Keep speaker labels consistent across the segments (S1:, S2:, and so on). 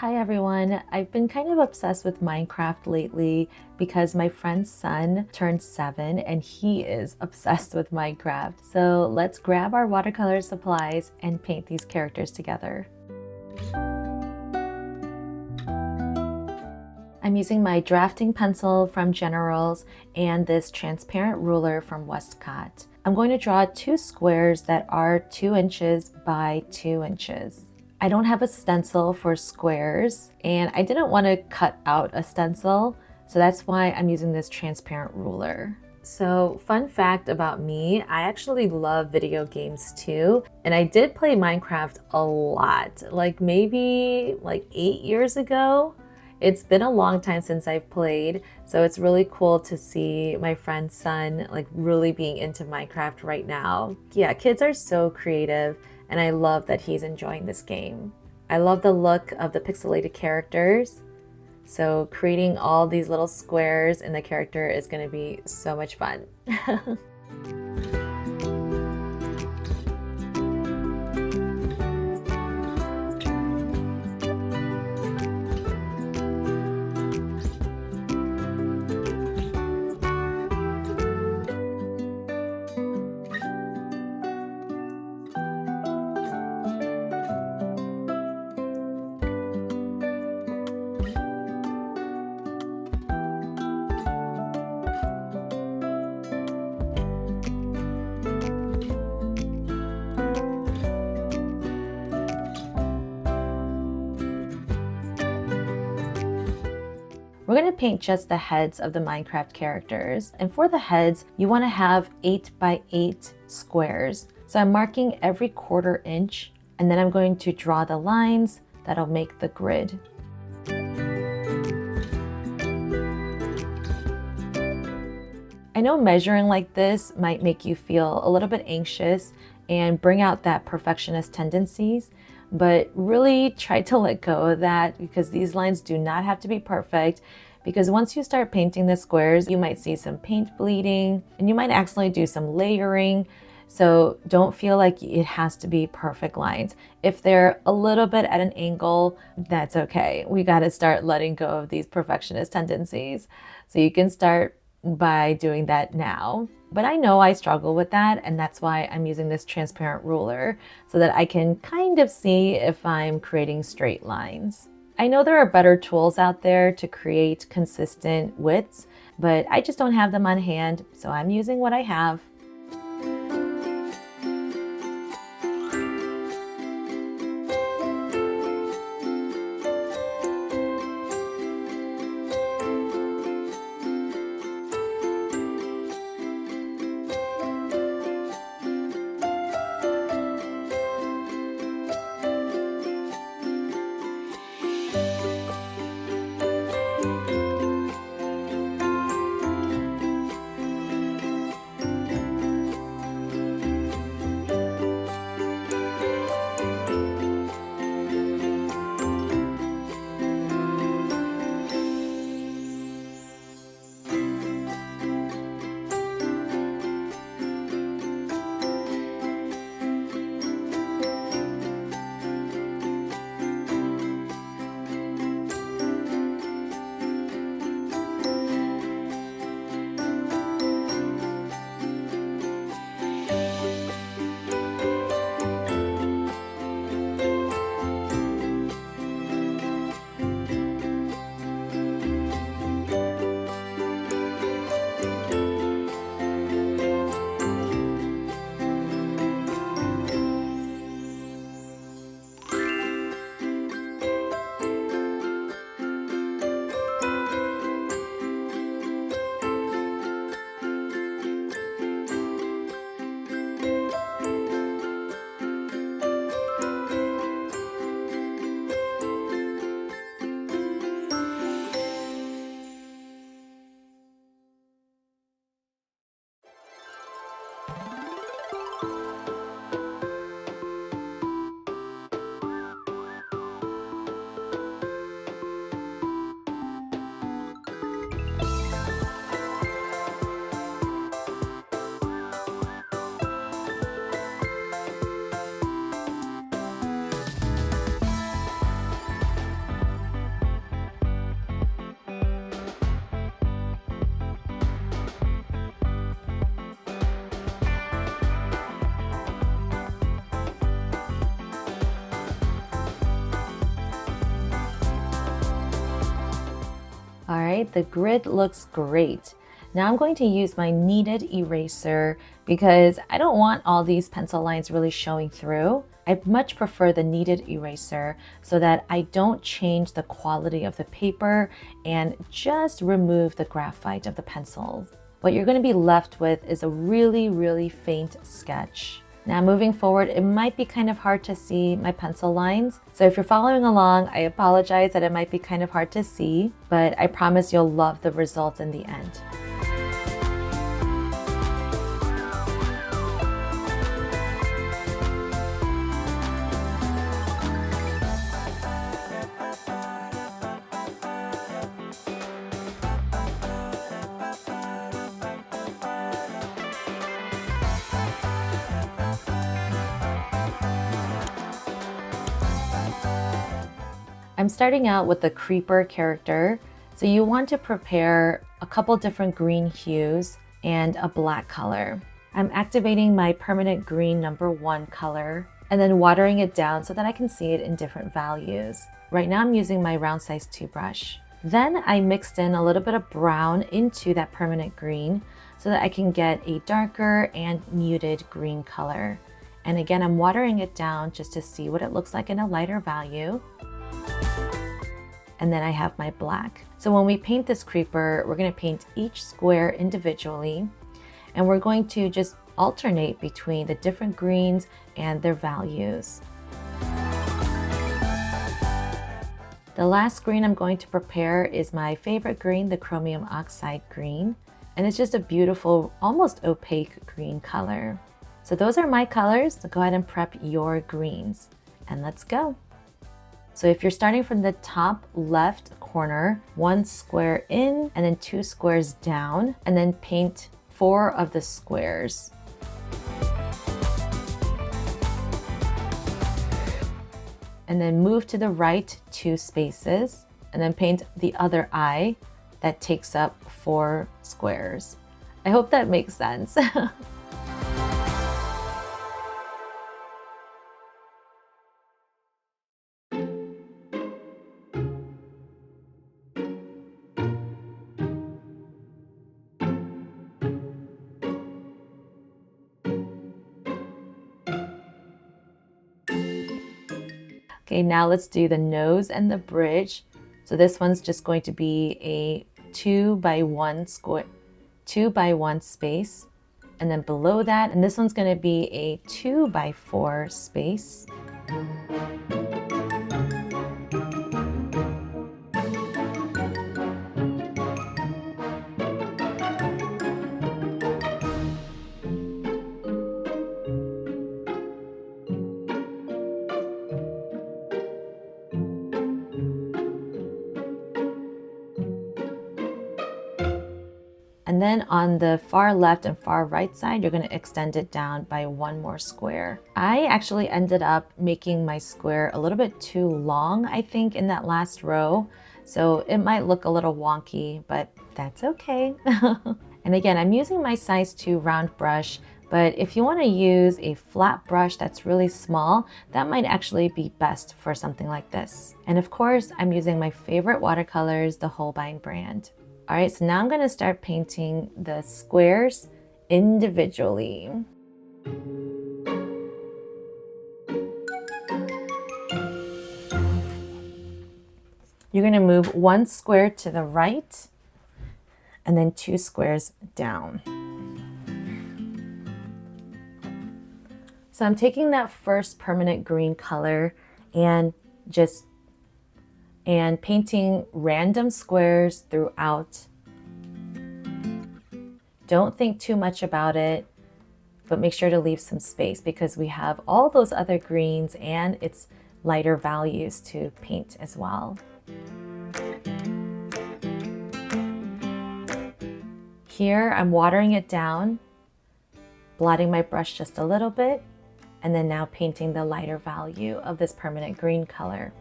S1: Hi everyone, I've been kind of obsessed with Minecraft lately because my friend's son turned 7 and he is obsessed with Minecraft. So let's grab our watercolor supplies and paint these characters together. I'm using my drafting pencil from Generals and this transparent ruler from Westcott. I'm going to draw 2 squares that are 2 inches by 2 inches. I don't have a stencil for squares and I didn't want to cut out a stencil, so that's why I'm using this transparent ruler. So fun fact about me, I actually love video games too, and I did play Minecraft a lot, maybe 8 years ago. It's been a long time since I've played, so it's really cool to see my friend's son really being into Minecraft right now. Yeah, kids are so creative, and I love that he's enjoying this game. I love the look of the pixelated characters, so creating all these little squares in the character is going to be so much fun. We're going to paint just the heads of the Minecraft characters. And for the heads, you want to have 8 by 8 squares. So I'm marking every 1/4 inch, and then I'm going to draw the lines that'll make the grid. I know measuring like this might make you feel a little bit anxious and bring out that perfectionist tendencies, but really try to let go of that because these lines do not have to be perfect, because once you start painting the squares, you might see some paint bleeding and you might accidentally do some layering. So don't feel like it has to be perfect lines. If they're a little bit at an angle, that's okay. We got to start letting go of these perfectionist tendencies. So you can start by doing that now. But I know I struggle with that, and that's why I'm using this transparent ruler so that I can kind of see if I'm creating straight lines. I know there are better tools out there to create consistent widths, but I just don't have them on hand, so I'm using what I have. All right, the grid looks great. Now I'm going to use my kneaded eraser because I don't want all these pencil lines really showing through. I much prefer the kneaded eraser so that I don't change the quality of the paper and just remove the graphite of the pencil. What you're going to be left with is a really, really faint sketch. Now moving forward, it might be kind of hard to see my pencil lines. So if you're following along, I apologize that it might be kind of hard to see, but I promise you'll love the results in the end. I'm starting out with the creeper character, so you want to prepare a couple different green hues and a black color. I'm activating my permanent green #1 color and then watering it down so that I can see it in different values. Right now I'm using my round size 2 brush. Then I mixed in a little bit of brown into that permanent green so that I can get a darker and muted green color. And again, I'm watering it down just to see what it looks like in a lighter value. And then I have my black. So when we paint this creeper, we're going to paint each square individually, and we're going to just alternate between the different greens and their values. The last green I'm going to prepare is my favorite green, the chromium oxide green, and it's just a beautiful, almost opaque green color. So those are my colors, so go ahead and prep your greens, and let's go. So if you're starting from the top left corner, 1 square in and then 2 squares down, and then paint 4 of the squares. And then move to the right 2 spaces, and then paint the other eye that takes up 4 squares. I hope that makes sense. Okay, now let's do the nose and the bridge. So this one's just going to be a 2 by 1 square, 2 by 1 space. And then below that, and this one's going to be a 2 by 4 space. And then on the far left and far right side, you're going to extend it down by 1 more square. I actually ended up making my square a little bit too long, I think, in that last row. So it might look a little wonky, but that's okay. And again, I'm using my size 2 round brush, but if you want to use a flat brush that's really small, that might actually be best for something like this. And of course, I'm using my favorite watercolors, the Holbein brand. All right, so now I'm going to start painting the squares individually. You're going to move 1 square to the right and then 2 squares down. So I'm taking that first permanent green color and painting random squares throughout. Don't think too much about it, but make sure to leave some space because we have all those other greens and its lighter values to paint as well. Here I'm watering it down, blotting my brush just a little bit, and then now painting the lighter value of this permanent green color.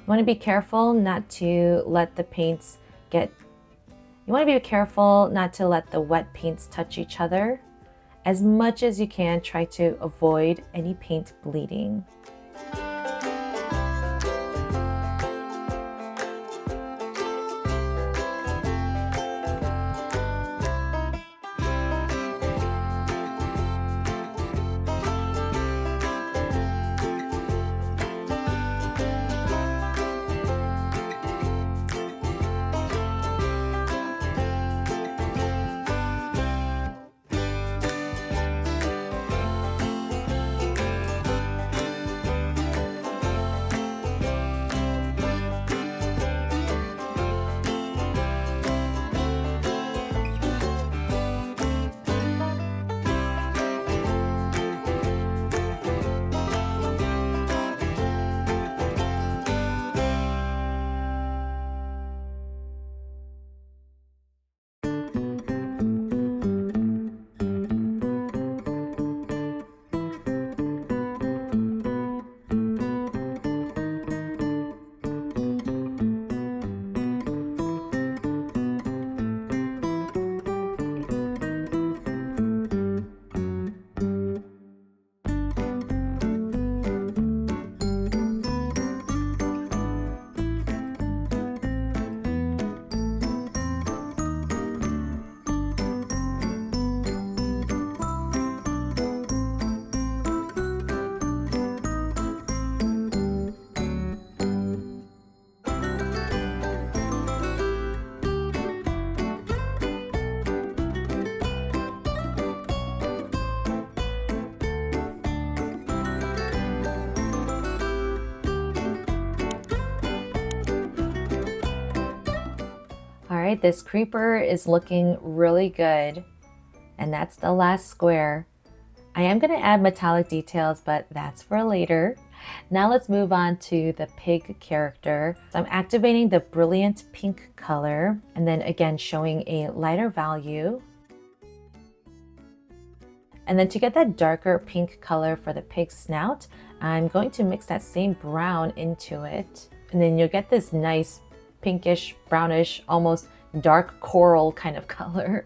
S1: You want to be careful not to let the paints you want to be careful not to let the wet paints touch each other. As much as you can, try to avoid any paint bleeding. right, this creeper is looking really good. And that's the last square. I am going to add metallic details, but that's for later. Now let's move on to the pig character. So I'm activating the brilliant pink color and then again showing a lighter value. And then to get that darker pink color for the pig's snout, I'm going to mix that same brown into it. And then you'll get this nice pinkish, brownish, almost dark coral kind of color.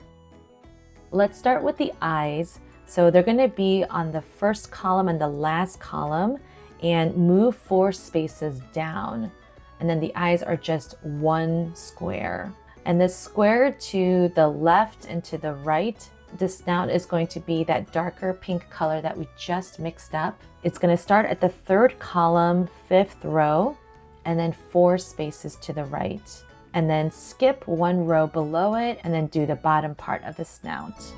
S1: Let's start with the eyes. So they're going to be on the first column and the last column, and move 4 spaces down. And then the eyes are just 1 square. And the square to the left and to the right, the snout is going to be that darker pink color that we just mixed up. It's going to start at the 3rd column, 5th row, and then 4 spaces to the right. And then skip 1 row below it and then do the bottom part of the snout.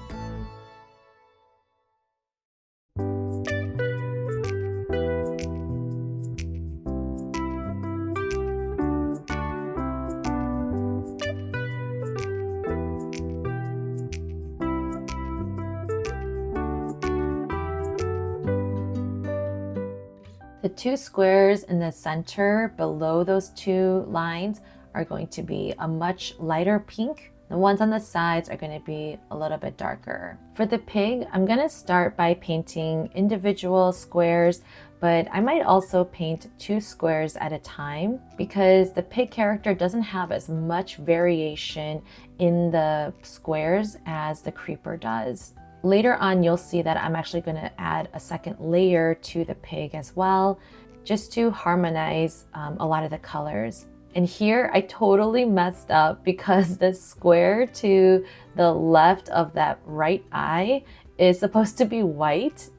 S1: The 2 squares in the center below those 2 lines are going to be a much lighter pink. The ones on the sides are going to be a little bit darker. For the pig, I'm going to start by painting individual squares, but I might also paint 2 squares at a time because the pig character doesn't have as much variation in the squares as the creeper does. Later on, you'll see that I'm actually going to add a second layer to the pig as well, just to harmonize a lot of the colors. And here I totally messed up because the square to the left of that right eye is supposed to be white.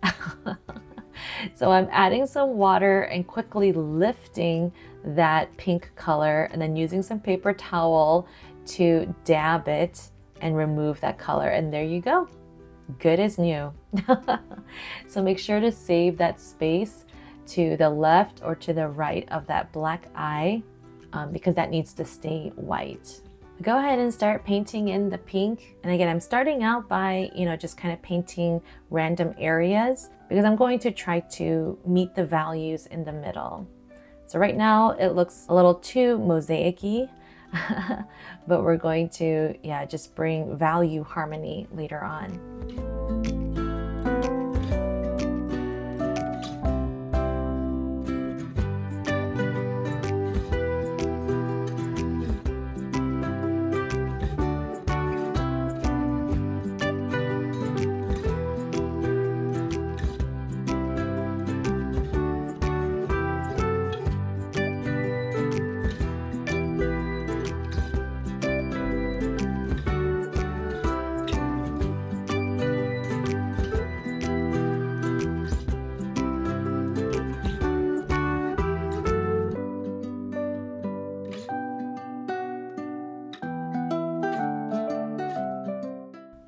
S1: So I'm adding some water and quickly lifting that pink color and then using some paper towel to dab it and remove that color. And there you go. Good as new. So make sure to save that space to the left or to the right of that black eye because that needs to stay white. Go ahead and start painting in the pink. And again, I'm starting out by, just kind of painting random areas because I'm going to try to meet the values in the middle. So right now it looks a little too mosaic-y, but we're going to, just bring value harmony later on.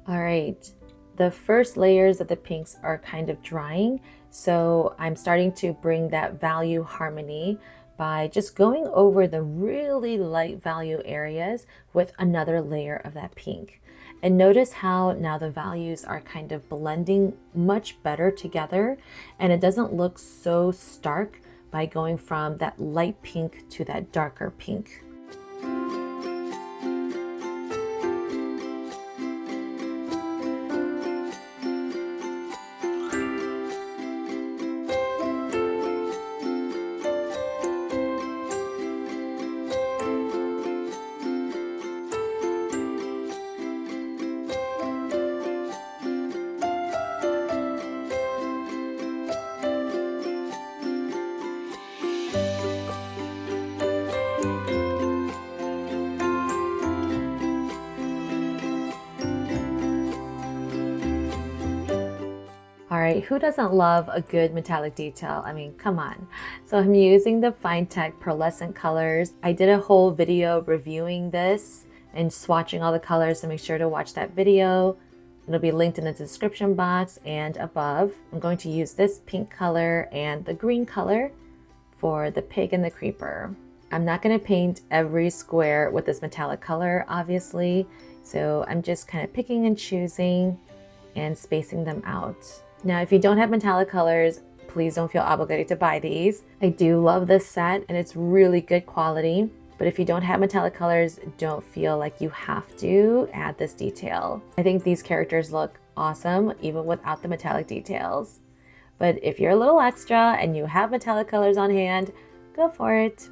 S1: Alright, the first layers of the pinks are kind of drying, so I'm starting to bring that value harmony by just going over the really light value areas with another layer of that pink. And notice how now the values are kind of blending much better together, and it doesn't look so stark by going from that light pink to that darker pink. All right, who doesn't love a good metallic detail? I mean, come on. So I'm using the Finetech pearlescent colors. I did a whole video reviewing this and swatching all the colors, so make sure to watch that video. It'll be linked in the description box and above. I'm going to use this pink color and the green color for the pig and the creeper. I'm not going to paint every square with this metallic color, obviously, so I'm just kind of picking and choosing and spacing them out. Now, if you don't have metallic colors, please don't feel obligated to buy these. I do love this set and it's really good quality, but if you don't have metallic colors, don't feel like you have to add this detail. I think these characters look awesome even without the metallic details. But if you're a little extra and you have metallic colors on hand, go for it.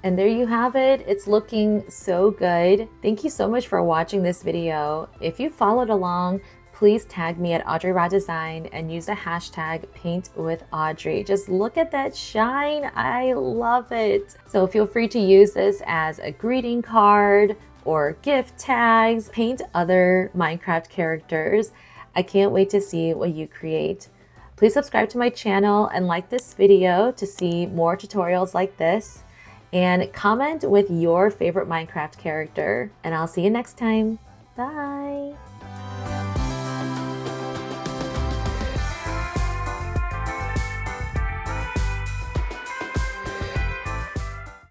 S1: And there you have it. It's looking so good. Thank you so much for watching this video. If you followed along, please tag me at Audrey Ra Design and use the hashtag #PaintWithAudrey. Just look at that shine. I love it. So feel free to use this as a greeting card or gift tags. Paint other Minecraft characters. I can't wait to see what you create. Please subscribe to my channel and like this video to see more tutorials like this. And comment with your favorite Minecraft character. And I'll see you next time. Bye.